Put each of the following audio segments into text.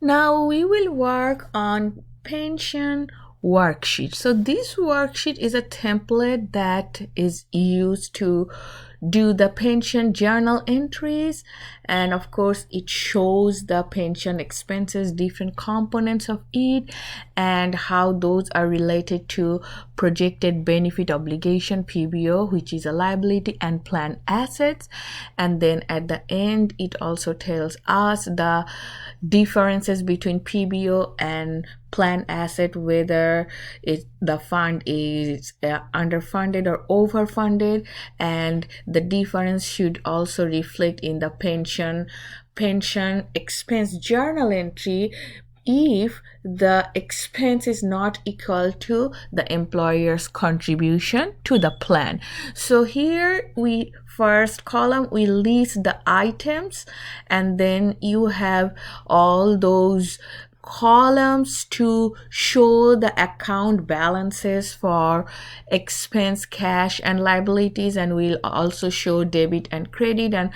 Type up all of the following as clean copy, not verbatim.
Now we will work on pension worksheet. So this worksheet is a template that is used to do the pension journal entries, and of course it shows the pension expenses, different components of it, and how those are related to projected benefit obligation, PBO, which is a liability, and plan assets. And then at the end it also tells us the differences between PBO and plan asset, whether the fund is underfunded or overfunded, and the difference should also reflect in the pension expense journal entry if the expense is not equal to the employer's contribution to the plan. So here we first column we list the items, and then you have all those columns to show the account balances for expense, cash, and liabilities, and we'll also show debit and credit, and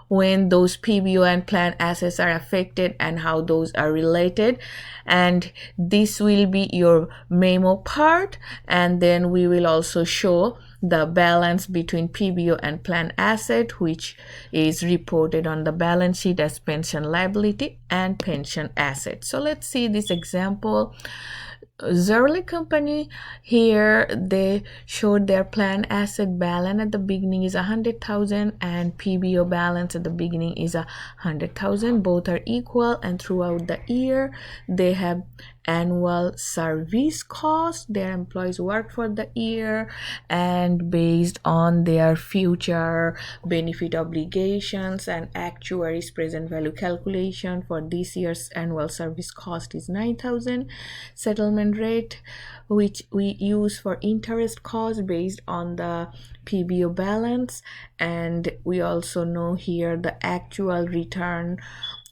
when those PBO and plan assets are affected and how those are related. And this will be your memo part, and then we will also show the balance between PBO and plan asset, which is reported on the balance sheet as pension liability and pension asset. So let's see this example. Zerle company, here they showed their plan asset balance at the beginning is 100,000 and PBO balance at the beginning is 100,000. Both are equal, and throughout the year they have annual service cost. Their employees work for the year, and based on their future benefit obligations and actuaries present value calculation for this year's annual service cost is 9,000. Settlement rate, which we use for interest cost based on the PBO balance, and we also know here the actual return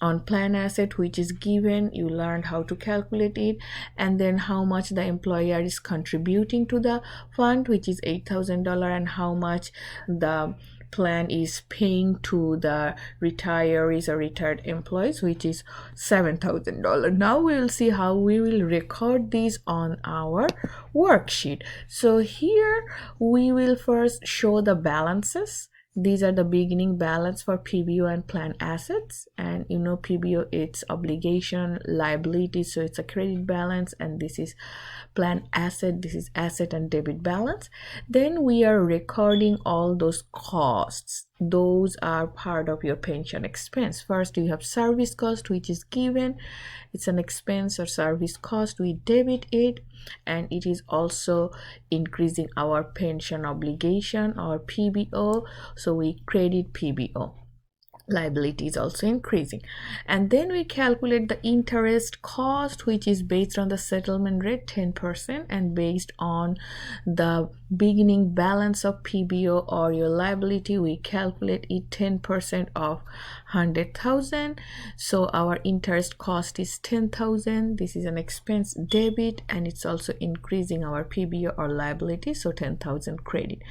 on plan asset, which is given. You learned how to calculate it, and then how much the employer is contributing to the fund, which is $8,000, and how much the plan is paying to the retirees or retired employees, which is $7,000. Now we will see how we will record these on our worksheet. So here we will first show the balances. These are the beginning balance for PBO and plan assets, and you know PBO it's obligation, liability, so it's a credit balance, and this is plan asset, this is asset and debit balance. Then we are recording all those costs. Those are part of your pension expense. First you have service cost, which is given. It's an expense or service cost. We debit it, and it is also increasing our pension obligation or PBO, so we credit PBO. Liability is also increasing, and then we calculate the interest cost, which is based on the settlement rate 10%, and based on the beginning balance of PBO or your liability, we calculate it 10% of 100,000. So our interest cost is 10,000. This is an expense debit, and it's also increasing our PBO or liability, so 10,000 credit.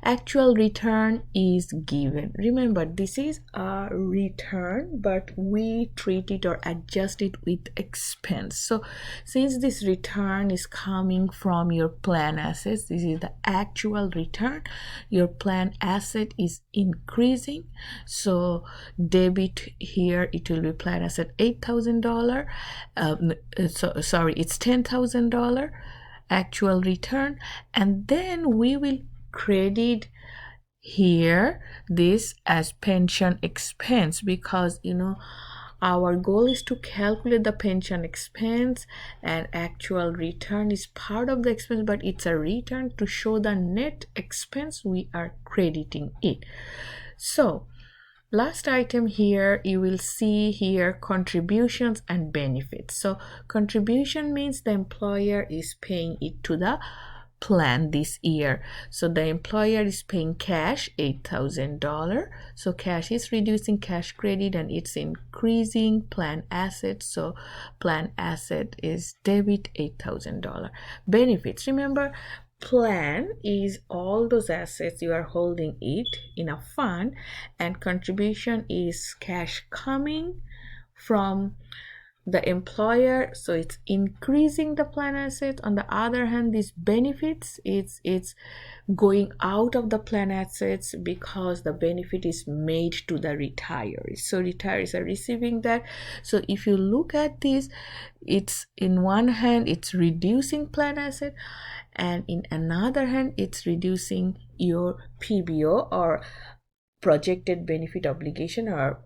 Actual return is given. Remember, this is a return, but we treat it or adjust it with expense. So since this return is coming from your plan assets, this is the actual return. Your plan asset is increasing, so debit here it will be plan asset $8,000. Sorry, it's $10,000 actual return, and then we will credit here this as pension expense, because you know our goal is to calculate the pension expense, and actual return is part of the expense, but it's a return to show the net expense. We are crediting it. So last item here, you will see here contributions and benefits. So contribution means the employer is paying it to the plan this year. So the employer is paying cash $8,000. So cash is reducing cash credit, and it's increasing plan assets. So plan asset is debit $8,000. Benefits, remember, plan is all those assets you are holding it in a fund, and contribution is cash coming from the employer, so it's increasing the plan assets. On the other hand, these benefits, it's going out of the plan assets because the benefit is made to the retirees, so retirees are receiving that. So if you look at this, it's in one hand it's reducing plan asset, and in another hand it's reducing your PBO, or projected benefit obligation, or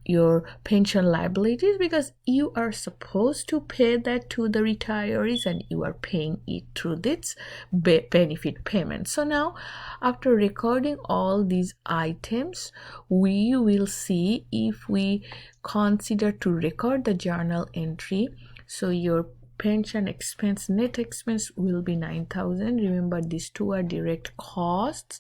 your pension liabilities, because you are supposed to pay that to the retirees and you are paying it through this benefit payment. So now, after recording all these items, we will see if we consider to record the journal entry. So your pension expense, net expense will be 9,000. Remember, these two are direct costs,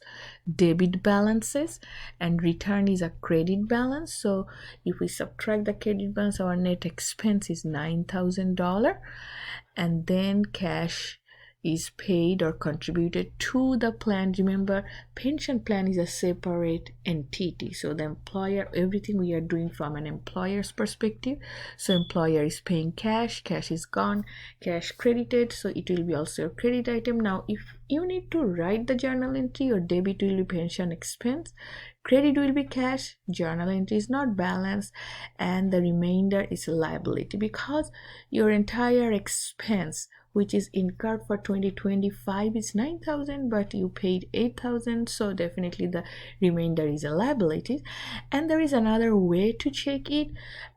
debit balances, and return is a credit balance. So if we subtract the credit balance, our net expense is $9,000, and then cash is paid or contributed to the plan. Remember, pension plan is a separate entity, so the employer, everything we are doing from an employer's perspective. So employer is paying cash, cash is gone, cash credited, so it will be also a credit item. Now if you need to write the journal entry, your debit will be pension expense, credit will be cash, journal entry is not balanced, and the remainder is liability, because your entire expense which is incurred for 2025 is 9,000, but you paid 8,000, so definitely the remainder is a liability. And there is another way to check it.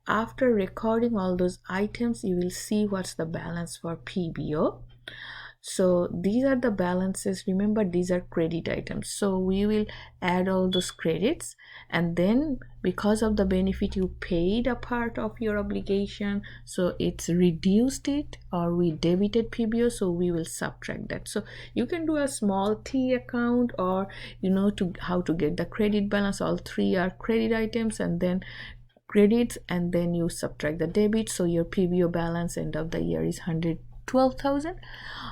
After recording all those items, you will see what's the balance for PBO. So these are the balances. Remember, these are credit items, so we will add all those credits, and then because of the benefit you paid a part of your obligation, so it's reduced it, or we debited PBO, so we will subtract that. So you can do a small T account, or you know to how to get the credit balance. All three are credit items, and then credits, and then you subtract the debit, so your PBO balance end of the year is 112,000.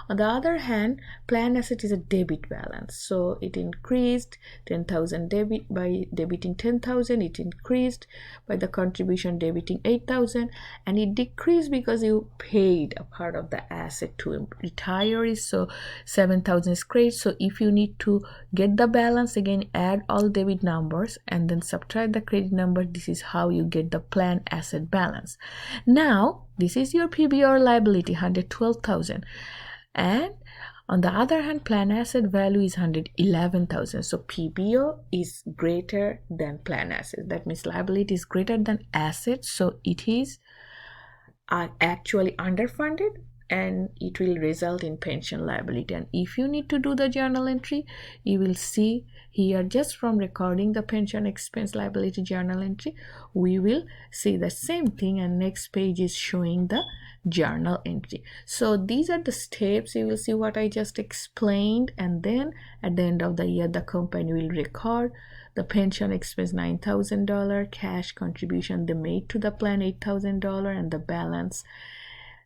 On the other hand, plan asset is a debit balance, so it increased 10,000 debit by debiting 10,000, it increased by the contribution debiting 8,000, and it decreased because you paid a part of the asset to retirees, so 7,000 is credit. So if you need to get the balance, again add all debit numbers and then subtract the credit number. This is how you get the plan asset balance. Now this is your PBR liability, 112,000, and on the other hand, plan asset value is 111,000. So PBO is greater than plan asset. That means liability is greater than assets. So it is actually underfunded, and it will result in pension liability. And if you need to do the journal entry, you will see here, just from recording the pension expense liability journal entry, we will see the same thing, and next page is showing the journal entry. So these are the steps. You will see what I just explained, and then at the end of the year the company will record the pension expense $9,000, cash contribution they made to the plan $8,000, and the balance.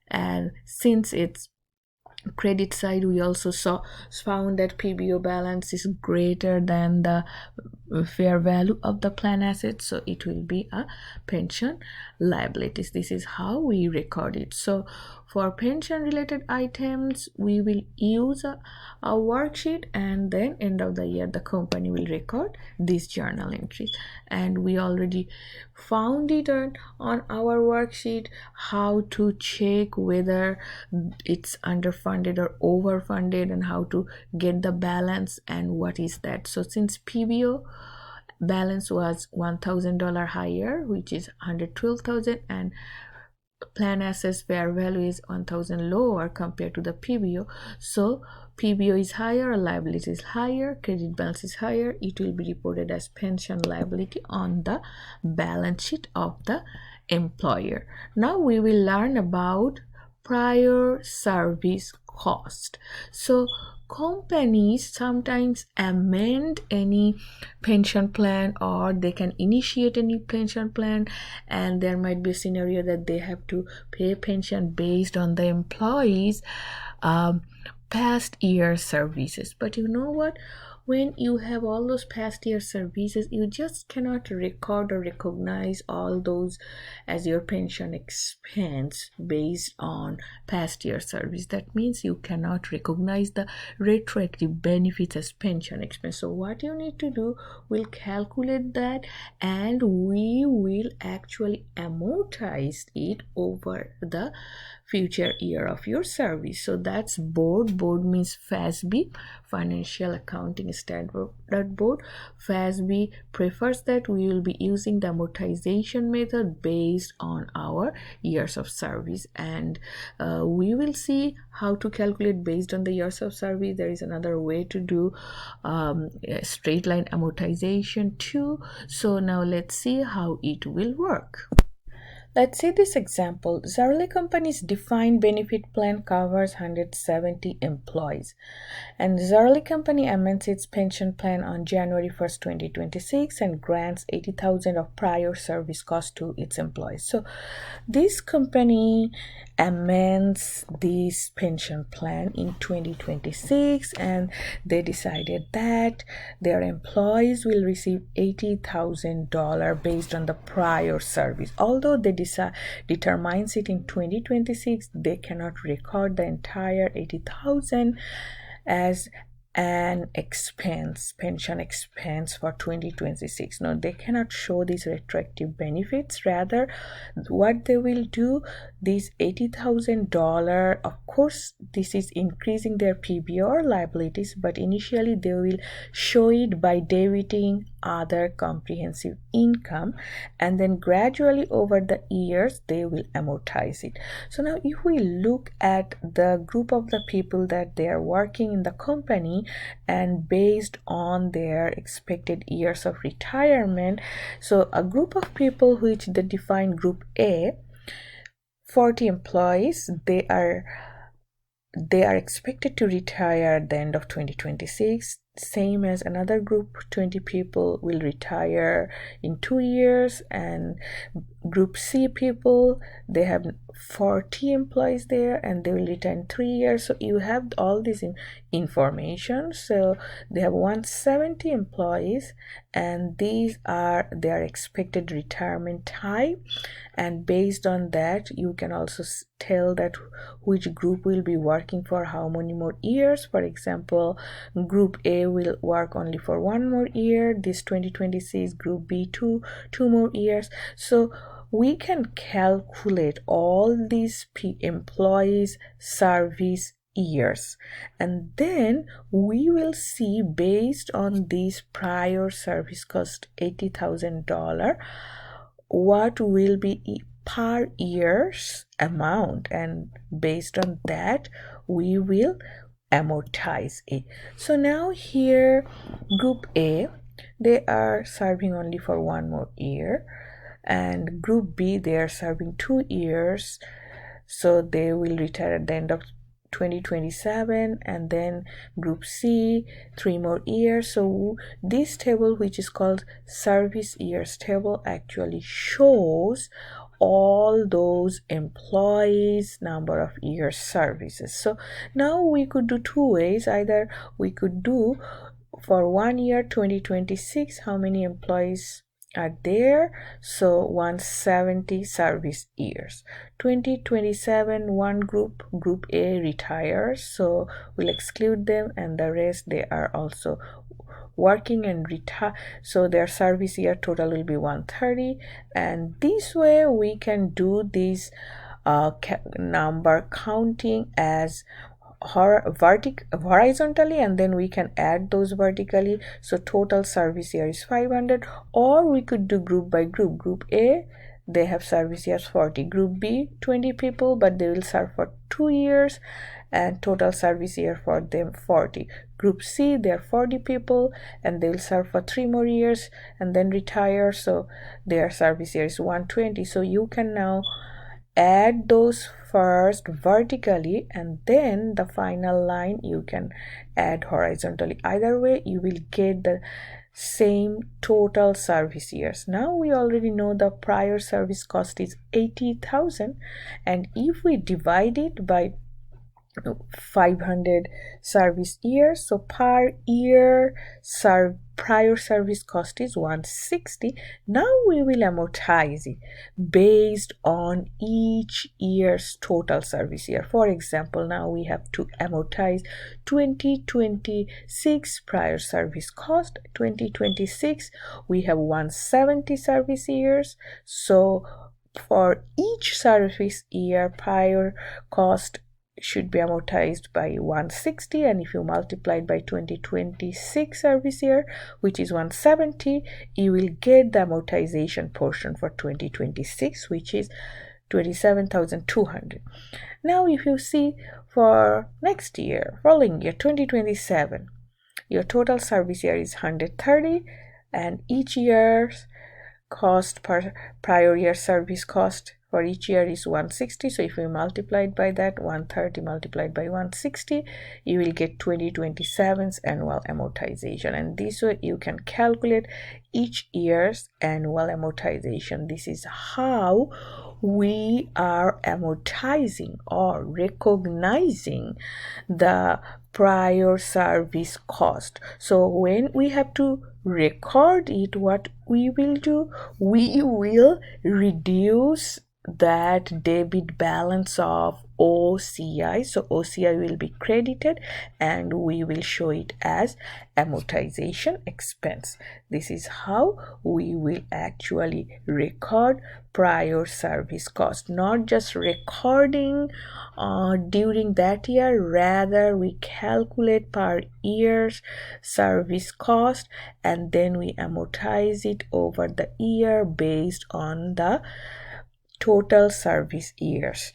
And since it's credit side, we also found that PBO balance is greater than the fair value of the plan assets, so it will be a pension liabilities. This is how we record it. So for pension related items, we will use a worksheet, and then end of the year the company will record these journal entries. And we already found it on our worksheet how to check whether it's underfunded or overfunded, and how to get the balance and what is that. So since PBO balance was $1,000 higher, which is 112,000, and plan assets fair value is 1,000 lower compared to the PBO, so PBO is higher, liability is higher, credit balance is higher, it will be reported as pension liability on the balance sheet of the employer. Now we will learn about prior service cost. So companies sometimes amend any pension plan, or they can initiate a new pension plan, and there might be a scenario that they have to pay pension based on the employees' past year services. But you know what, when you have all those past year services, you just cannot record or recognize all those as your pension expense based on past year service. That means you cannot recognize the retroactive benefits as pension expense. So what you need to do, we'll calculate that and we will actually amortize it over the future year of your service. So that's board. Board means FASB, Financial Accounting Standard Board. FASB prefers that we will be using the amortization method based on our years of service, and we will see how to calculate based on the years of service. There is another way to do straight line amortization too. So now let's see how it will work. Let's see this example. Zerle Company's defined benefit plan covers 170 employees, and Zerle Company amends its pension plan on January 1st, 2026 and grants $80,000 of prior service cost to its employees. So this company amends this pension plan in 2026, and they decided that their employees will receive $80,000 based on the prior service. Although they determines it in 2026, they cannot record the entire 80,000 as an expense, pension expense for 2026. No, they cannot show these retroactive benefits. Rather, what they will do, this $80,000, of course this is increasing their PBR liabilities, but initially they will show it by debiting other comprehensive income, and then gradually over the years they will amortize it. So now if we look at the group of the people that they are working in the company, and based on their expected years of retirement, so a group of people which they define group A, 40 employees, they are expected to retire at the end of 2026. Same as another group, 20 people will retire in 2 years, and group C people, they have 40 employees there and they will retire in 3 years. So you have all this information. So they have 170 employees, and these are their expected retirement time, and based on that you can also tell that which group will be working for how many more years. For example, group A will work only for 1 more year, this 2026, group B 2 more years. So we can calculate all these employees service years, and then we will see based on these prior service cost $80,000 what will be per year's amount, and based on that we will amortize it. So now here group A, they are serving only for 1 more year, and group B, they are serving 2 years, so they will retire at the end of 2027, and then group C 3 more years. So this table, which is called service years table, actually shows all those employees number of years services. So now we could do 2 ways. Either we could do for 1 year 2026 how many employees are there, so 170 service years. 2027, one group A retires, so we'll exclude them, and the rest they are also working and retire, so their service year total will be 130. And this way we can do this number counting as horizontally, and then we can add those vertically. So total service year is 500. Or we could do group by group. Group A, they have service years 40. Group B, 20 people, but they will serve for 2 years, and total service year for them 40. Group C, they are 40 people and they will serve for 3 more years and then retire, so their service year is 120. So you can now add those first vertically, and then the final line you can add horizontally. Either way you will get the same total service years. Now we already know the prior service cost is 80,000, and if we divide it by 500 service years, so per year prior service cost is 160. Now we will amortize it based on each year's total service year. For example, now we have to amortize 2026 prior service cost. 2026 we have 170 service years, so for each service year prior cost should be amortized by 160, and if you multiply it by 2026 service year, which is 170, you will get the amortization portion for 2026, which is 27,200. Now if you see for next year, following year 2027, your total service year is 130, and each year's cost per prior year service cost for each year is 160. So if we multiply it by that, 130 multiplied by 160, you will get 2027's annual amortization. And this way you can calculate each year's annual amortization. This is how we are amortizing or recognizing the prior service cost. So when we have to record it, what we will do, we will reduce that debit balance of OCI. So OCI will be credited and we will show it as amortization expense. This is how we will actually record prior service cost, not just recording during that year, rather we calculate per year's service cost and then we amortize it over the year based on the total service years.